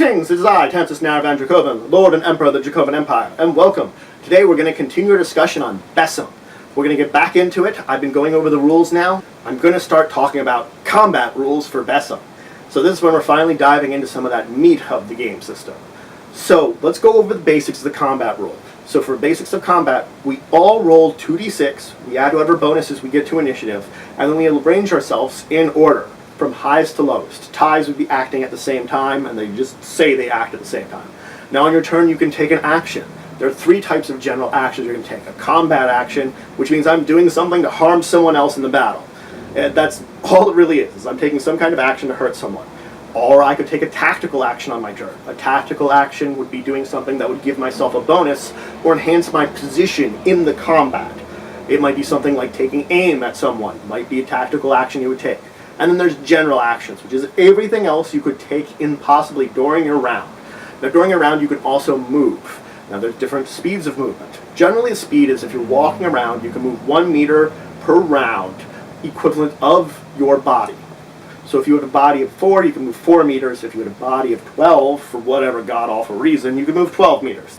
Greetings, it is I, Tantus Naravan Dracovin, Lord and Emperor of the Dracovin Empire, and welcome. Today we're going to continue our discussion on BESM. We're going to get back into it. I've been going over the rules now. I'm going to start talking about combat rules for BESM. So this is when we're finally diving into some of that meat of the game system. So let's go over the basics of the combat rule. So for basics of combat, we all roll 2d6, we add whatever bonuses we get to initiative, and then we arrange ourselves in order, from highest to lowest. Ties would be acting at the same time, and they just say they act at the same time. Now on your turn, you can take an action. There are three types of general actions you can take. A combat action, which means I'm doing something to harm someone else in the battle. And that's all it really is I'm taking some kind of action to hurt someone. Or I could take a tactical action on my turn. A tactical action would be doing something that would give myself a bonus or enhance my position in the combat. It might be something like taking aim at someone. It might be a tactical action you would take. And then there's general actions, which is everything else you could take in possibly during your round. Now during your round you can also move. Now there's different speeds of movement. Generally the speed is if you're walking around, you can move 1 meter per round, equivalent of your body. So if you have a body of 4, you can move 4 meters. If you had a body of 12, for whatever god-awful reason, you can move 12 meters.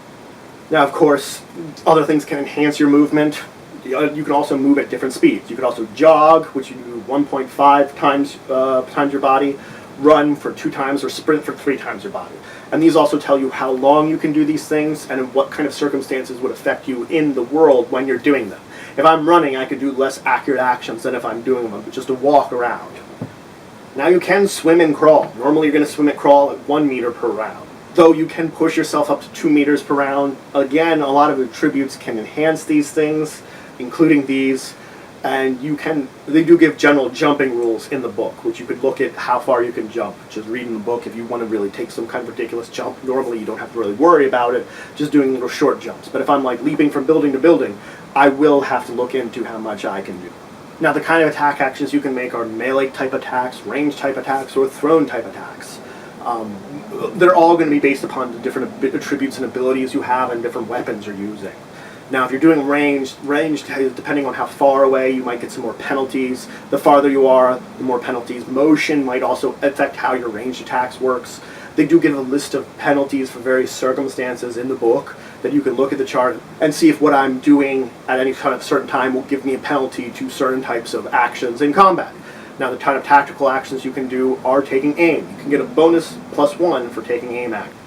Now of course, other things can enhance your movement. You can also move at different speeds. You can also jog, which you do 1.5 times your body, run for 2 times, or sprint for 3 times your body. And these also tell you how long you can do these things and in what kind of circumstances would affect you in the world when you're doing them. If I'm running, I could do less accurate actions than if I'm doing them, just a walk around. Now you can swim and crawl. Normally you're going to swim and crawl at 1 meter per round. Though you can push yourself up to 2 meters per round. Again, a lot of attributes can enhance these things, including these, and they do give general jumping rules in the book, which you could look at how far you can jump. Just reading the book if you want to really take some kind of ridiculous jump. Normally you don't have to really worry about it, just doing little short jumps. But if I'm like leaping from building to building, I will have to look into how much I can do. Now the kind of attack actions you can make are melee type attacks, range type attacks, or thrown type attacks. They're all going to be based upon the different attributes and abilities you have and different weapons you're using. Now if you're doing ranged, depending on how far away, you might get some more penalties. The farther you are, the more penalties. Motion might also affect how your ranged attacks works. They do give a list of penalties for various circumstances in the book that you can look at the chart and see if what I'm doing at any kind of certain time will give me a penalty to certain types of actions in combat. Now the kind of tactical actions you can do are taking aim. You can get a bonus +1 for taking aim action.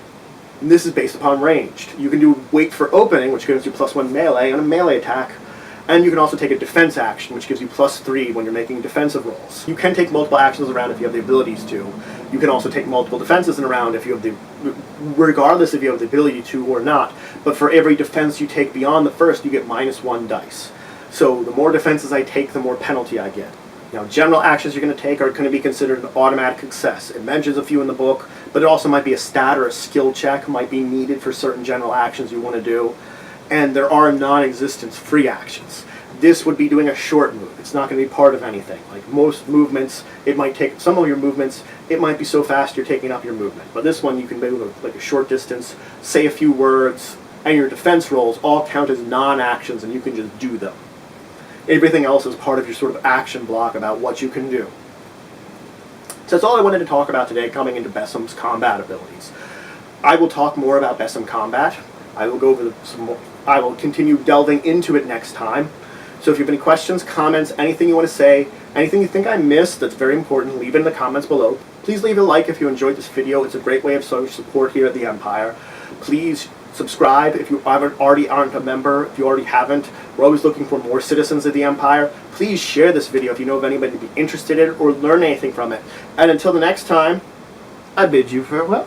And this is based upon ranged. You can do wait for opening, which gives you +1 melee on a melee attack, and you can also take a defense action, which gives you +3 when you're making defensive rolls. You can take multiple actions around if you have the abilities to. You can also take multiple defenses in a round if you have regardless if you have the ability to or not. But for every defense you take beyond the first, you get -1 dice. So the more defenses I take, the more penalty I get. Now, general actions you're going to take are going to be considered an automatic success. It mentions a few in the book, but it also might be a stat or a skill check might be needed for certain general actions you want to do. And there are non-existent free actions. This would be doing a short move. It's not going to be part of anything. Like most movements, it might take some of your movements, it might be so fast you're taking up your movement. But this one, you can move like a short distance, say a few words, and your defense rolls all count as non-actions, and you can just do them. Everything else is part of your sort of action block about what you can do. So that's all I wanted to talk about today, coming into BESM's combat abilities. I will talk more about BESM combat. I will go over some more. I will continue delving into it next time. So if you have any questions, comments, anything you want to say, anything you think I missed that's very important, leave it in the comments below. Please leave a like if you enjoyed this video. It's a great way of showing support here at the Empire. Please subscribe if you already aren't a member, if you already haven't. We're always looking for more citizens of the Empire. Please share this video if you know of anybody to be interested in it or learn anything from it. And until the next time, I bid you farewell.